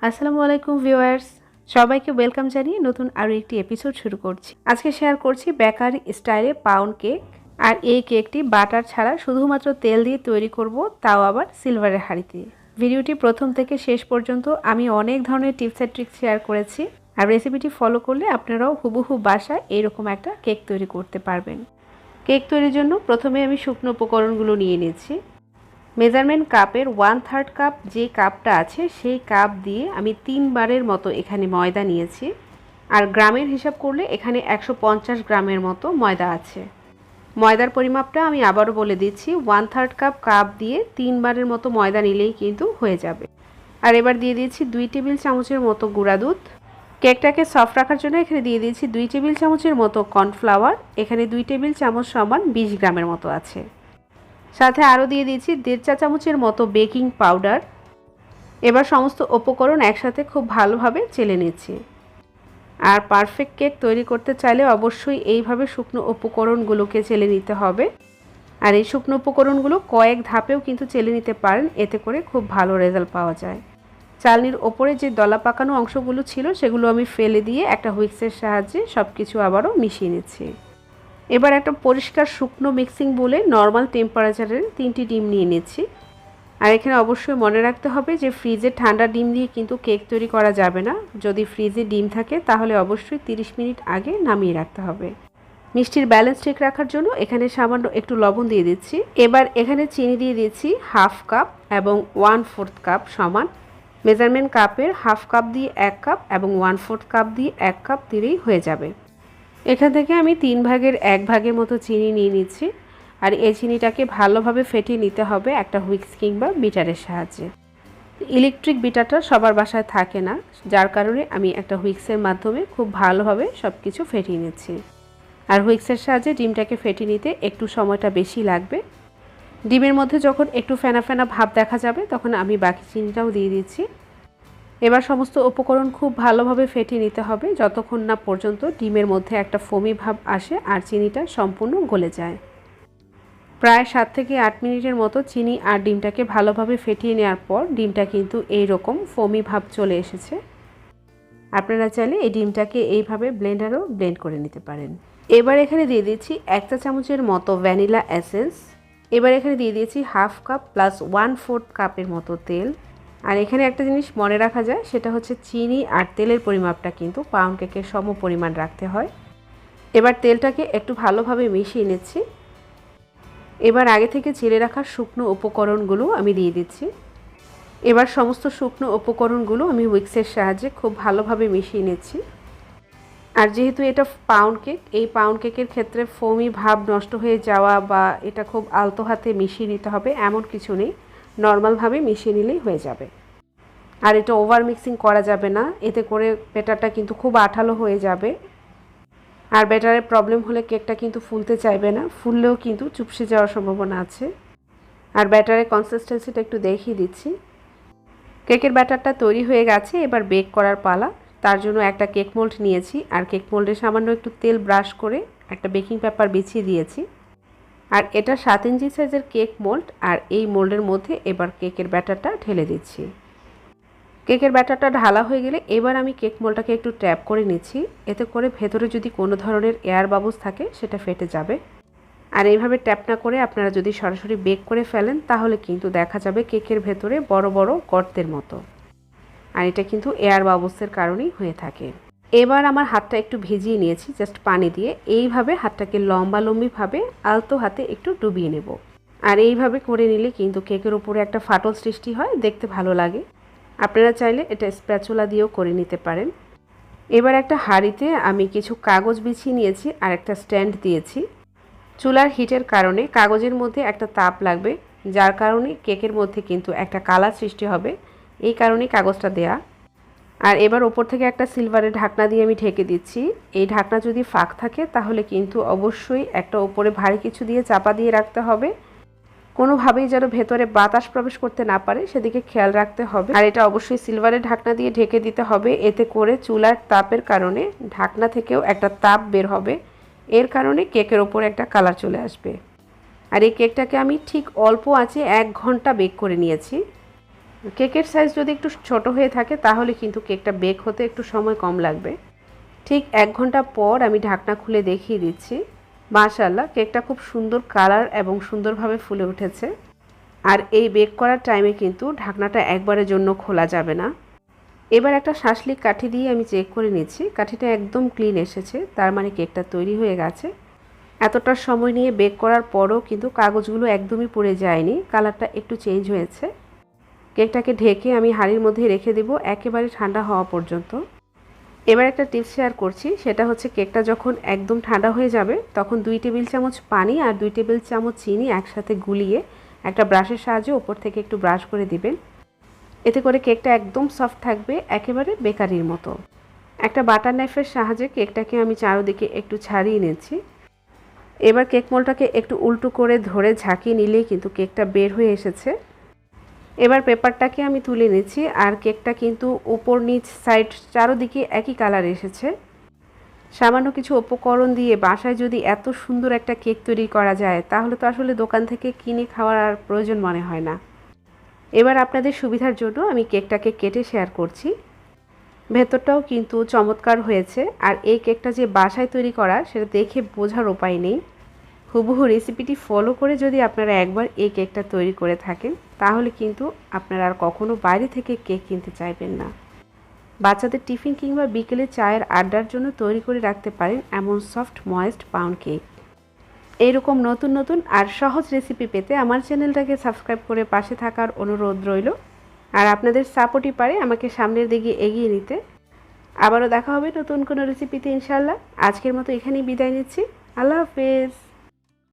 আসসালামু আলাইকুম ভিউয়ার্স, সবাইকে ওয়েলকাম জানিয়ে নতুন আরও একটি এপিসোড শুরু করছি। আজকে শেয়ার করছি বেকারি স্টাইলে পাউন্ড কেক। আর এই কেকটি বাটার ছাড়া শুধুমাত্র তেল দিয়ে তৈরি করব, তাও আবার সিলভারের হাঁড়িতে। ভিডিওটি প্রথম থেকে শেষ পর্যন্ত আমি অনেক ধরনের টিপস অ্যান্ড ট্রিক্স শেয়ার করেছি, আর রেসিপিটি ফলো করলে আপনারাও হুবহু বাসায় এরকম একটা কেক তৈরি করতে পারবেন। কেক তৈরির জন্য প্রথমে আমি শুকনো উপকরণগুলো নিয়ে নিয়েছি। মেজারমেন্ট কাপের 1/3 কাপ যে কাপটা আছে সেই কাপ দিয়ে আমি 3 বারের মতো এখানে ময়দা নিয়েছি। আর গ্রামের হিসাব করলে এখানে 150 গ্রামের মতো ময়দা আছে। ময়দার পরিমাপটা আমি আবারও বলে দিচ্ছি, 1/3 কাপ দিয়ে 3 বারের মতো ময়দা নিলেই কিন্তু হয়ে যাবে। আর এবার দিয়ে দিয়েছি 2 টেবিল চামচের মতো গুঁড়া দুধ। কেকটাকে সফট রাখার জন্য এখানে দিয়ে দিয়েছি 2 টেবিল চামচের মতো কর্নফ্লাওয়ার। এখানে 2 টেবিল চামচ সমান 20 গ্রামের মতো আছে। সাথে আরও দিয়ে দিয়েছি 1.5 চা চামচের মতো বেকিং পাউডার। এবার সমস্ত উপকরণ একসাথে খুব ভালোভাবে চেলে নিচ্ছি। আর পারফেক্ট কেক তৈরি করতে চাইলে অবশ্যই এইভাবে শুকনো উপকরণগুলোকে চেলে নিতে হবে। আর এই শুকনো উপকরণগুলো কয়েক ধাপেও কিন্তু চেলে নিতে পারেন, এতে করে খুব ভালো রেজাল্ট পাওয়া যায়। চালনির ওপরে যে দলা পাকানো অংশগুলো ছিল সেগুলো আমি ফেলে দিয়ে একটা হুইক্সের সাহায্যে সব কিছু আবারও মিশিয়ে নিচ্ছি। এবার একটা পরিষ্কার শুকনো মিক্সিং বলে নর্মাল টেম্পারেচারের 3টি ডিম নিয়ে নিচ্ছি। আর এখানে অবশ্যই মনে রাখতে হবে যে ফ্রিজে ঠান্ডা ডিম দিয়ে কিন্তু কেক তৈরি করা যাবে না। যদি ফ্রিজে ডিম থাকে তাহলে অবশ্যই 30 মিনিট আগে নামিয়ে রাখতে হবে। মিষ্টির ব্যালেন্স ঠিক রাখার জন্য এখানে সামান্য একটু লবণ দিয়ে দিচ্ছি। এবার এখানে চিনি দিয়ে দিচ্ছি 1/2 কাপ এবং 1/4 কাপ সমান। মেজারমেন্ট কাপের 1/2 কাপ দিয়ে 1 কাপ এবং 1/4 কাপ দিয়ে 1 কাপ দিলেই হয়ে যাবে। এখান থেকে আমি 3 ভাগের 1 ভাগের মতো চিনি নিয়ে নিচ্ছি। আর এই চিনিটাকে ভালোভাবে ফেটিয়ে নিতে হবে একটা হুইক্স কিংবা বিটারের সাহায্যে। ইলেকট্রিক বিটারটা সবার বাসায় থাকে না, যার কারণে আমি একটা হুইক্সের মাধ্যমে খুব ভালোভাবে সব কিছু ফেটিয়ে নিচ্ছি। আর হুইক্সের সাহায্যে ডিমটাকে ফেটিয়ে নিতে একটু সময়টা বেশি লাগবে। ডিমের মধ্যে যখন একটু ফেনা ফেনা ভাব দেখা যাবে তখন আমি বাকি চিনিটাও দিয়ে দিচ্ছি। এবার সমস্ত উপকরণ খুব ভালোভাবে ফেটিয়ে নিতে হবে যতক্ষণ না পর্যন্ত ডিমের মধ্যে একটা ফোমি ভাব আসে আর চিনিটা সম্পূর্ণ গলে যায়। প্রায় 7 থেকে 8 মিনিটের মতো চিনি আর ডিমটাকে ভালোভাবে ফেটিয়ে নেওয়ার পর ডিমটা কিন্তু এই রকম ফোমি ভাব চলে এসেছে। আপনারা চাইলে এই ডিমটাকে এইভাবে ব্লেন্ডারও ব্লেন্ড করে নিতে পারেন। এবার এখানে দিয়ে দিচ্ছি 1 চা চামচের মতো ভ্যানিলা এসেন্স। এবার এখানে দিয়ে দিয়েছি 1/2 কাপ প্লাস 1/4 কাপের মতো তেল। আর এখানে একটা জিনিস মনে রাখা যায়, সেটা হচ্ছে চিনি আর তেলের পরিমাপটা কিন্তু পাউন্ড কেকের সম পরিমাণ রাখতে হয়। এবার তেলটাকে একটু ভালোভাবে মিশিয়ে নিচ্ছি। এবার আগে থেকে চেলে রাখা শুকনো উপকরণগুলো আমি দিয়ে দিচ্ছি। এবার সমস্ত শুকনো উপকরণগুলো আমি হুইক্সের সাহায্যে খুব ভালোভাবে মিশিয়ে নিচ্ছি। আর যেহেতু এটা পাউন্ড কেক, এই পাউন্ড কেকের ক্ষেত্রে ফোমি ভাব নষ্ট হয়ে যাওয়া বা এটা খুব আলতো হাতে মিশিয়ে নিতে হবে এমন কিছু নেই, নর্মালভাবে মিশিয়ে নিলেই হয়ে যাবে। আর এটা ওভার মিক্সিং করা যাবে না, এতে করে ব্যাটারটা কিন্তু খুব আঠালো হয়ে যাবে। আর ব্যাটারের প্রবলেম হলে কেকটা কিন্তু ফুলতে চাইবে না, ফুললেও কিন্তু চুপসে যাওয়ার সম্ভাবনা আছে। আর ব্যাটারের কনসিস্টেন্সিটা একটু দেখিয়ে দিচ্ছি। কেকের ব্যাটারটা তৈরি হয়ে গেছে, এবার বেক করার পালা। তার জন্য একটা কেক মোল্ড নিয়েছি আর কেক মোল্ডে সামান্য একটু তেল ব্রাশ করে একটা বেকিং পেপার বিছিয়ে দিয়েছি। আর এটা 7 ইঞ্চি সাইজের কেক মোল্ড। আর এই মোল্ডের মধ্যে এবার কেকের ব্যাটারটা ঢেলে দিচ্ছি। কেকের ব্যাটারটা ঢালা হয়ে গেলে এবার আমি কেক মোল্ডটাকে একটু ট্যাপ করে নিচ্ছি, এতে করে ভেতরে যদি কোনো ধরনের এয়ার বাবলস থাকে সেটা ফেটে যাবে। আর এইভাবে ট্যাপ না করে আপনারা যদি সরাসরি বেক করে ফেলেন তাহলে কিন্তু দেখা যাবে কেকের ভেতরে বড় বড় গর্তের মতো। আর এটা কিন্তু এয়ার বাবলসের কারণেই হয়ে থাকে। এবার আমার হাতটা একটু ভিজিয়ে নিয়েছি জাস্ট পানি দিয়ে। এইভাবে হাতটাকে লম্বালম্বিভাবে আলতো হাতে একটু ডুবিয়ে নেব। আর এইভাবে করে নিলে কিন্তু কেকের উপরে একটা ফাটল সৃষ্টি হয়, দেখতে ভালো লাগে। আপনারা চাইলে এটা স্প্যাচুলা দিয়েও করে নিতে পারেন। এবার একটা হাঁড়িতে আমি কিছু কাগজ বিছিয়ে নিয়েছি আর একটা স্ট্যান্ড দিয়েছি। চুলার হিটের কারণে কাগজের মধ্যে একটা তাপ লাগবে, যার কারণে কেকের মধ্যে কিন্তু একটা কালার সৃষ্টি হবে, এই কারণেই কাগজটা দেয়া। আর এবার ওপর থেকে একটা সিলভারের ঢাকনা দিয়ে আমি ঢেকে দিচ্ছি। এই ঢাকনা যদি ফাঁক থাকে তাহলে কিন্তু অবশ্যই একটা ওপরে ভারী কিছু দিয়ে চাপা দিয়ে রাখতে হবে, কোনোভাবেই যেন ভেতরে বাতাস প্রবেশ করতে না পারে সেদিকে খেয়াল রাখতে হবে। আর এটা অবশ্যই সিলভারের ঢাকনা দিয়ে ঢেকে দিতে হবে, এতে করে চুলার তাপের কারণে ঢাকনা থেকেও একটা তাপ বের হবে, এর কারণে কেকের ওপরে একটা কালার চলে আসবে। আর এই কেকটাকে আমি ঠিক অল্প আঁচে 1 ঘন্টা বেক করে নিয়েছি। কেকের সাইজ যদি একটু ছোট হয়ে থাকে তাহলে কিন্তু কেকটা বেক হতে একটু সময় কম লাগবে। ঠিক 1 ঘন্টা পর আমি ঢাকনা খুলে দেখিয়ে দিচ্ছি। মাশাআল্লাহ, কেকটা খুব সুন্দর কালার এবং সুন্দরভাবে ফুলে উঠেছে। আর এই বেক করার টাইমে কিন্তু ঢাকনাটা একবারের জন্য খোলা যাবে না। এবার একটা শাঁসলিক কাঠি দিয়ে আমি চেক করে নিচ্ছি, কাঠিটা একদম ক্লিন এসেছে, তার মানে কেকটা তৈরি হয়ে গেছে। এতটা সময় নিয়ে বেক করার পরও কিন্তু কাগজগুলো একদমই পুড়ে যায়নি, কালারটা একটু চেঞ্জ হয়েছে। কেকটাকে ঢেকে আমি হাঁড়ির মধ্যে রেখে দেব একেবারে ঠান্ডা হওয়া পর্যন্ত। এবার একটা টিপস শেয়ার করছি, সেটা হচ্ছে কেকটা যখন একদম ঠান্ডা হয়ে যাবে তখন 2 টেবিল চামচ পানি আর 2 টেবিল চামচ চিনি একসাথে গুলিয়ে একটা ব্রাশের সাহায্যে ওপর থেকে একটু ব্রাশ করে দিবেন। এতে করে কেকটা একদম সফট থাকবে, একেবারে বেকারির মতো। একটা বাটার নাইফের সাহায্যে কেকটাকে আমি চারদিকে একটু ছাড়িয়ে নিচ্ছি। এবার কেক মোল্ডটাকে একটু উল্টো করে ধরে ঝাঁকিয়ে নিলেই কিন্তু কেকটা বের হয়ে এসেছে। এবার পেপারটাকে আমি তুলে নিচ্ছি, আর কেকটা কিন্তু উপর নিচ সাইড চারদিকে একই কালার এসেছে। সামান্য কিছু উপকরণ দিয়ে বাসায় যদি এত সুন্দর একটা কেক তৈরি করা যায় তাহলে তো আসলে দোকান থেকে কিনে খাওয়ার আর প্রয়োজন মনে হয় না। এবার আপনাদের সুবিধার জন্য আমি কেকটাকে কেটে শেয়ার করছি। ভেতরটাও কিন্তু চমৎকার হয়েছে, আর এই কেকটা যে বাসায় তৈরি করা সেটা দেখে বোঝার উপায় নেই। হুবহু রেসিপিটি ফলো করে যদি আপনারা একবার এই কেকটা তৈরি করে থাকেন তাহলে কিন্তু আপনারা আর কখনো বাইরে থেকে কেক কিনতে চাইবেন না। বাচ্চাদের টিফিন কিংবা বিকেলে চায়ের আড্ডার জন্য তৈরি করে রাখতে পারেন এমন সফট ময়েস্ট পাউন্ড কেক। এইরকম নতুন নতুন আর সহজ রেসিপি পেতে আমার চ্যানেলটাকে সাবস্ক্রাইব করে পাশে থাকার অনুরোধ রইল। আর আপনাদের সাপোর্টই পারে আমাকে সামনের দিকে এগিয়ে নিতে। আবারও দেখা হবে নতুন কোনো রেসিপিতে ইনশাআল্লাহ। আজকের মতো এখানেই বিদায় নিচ্ছি। আল্লাহ হাফেজ।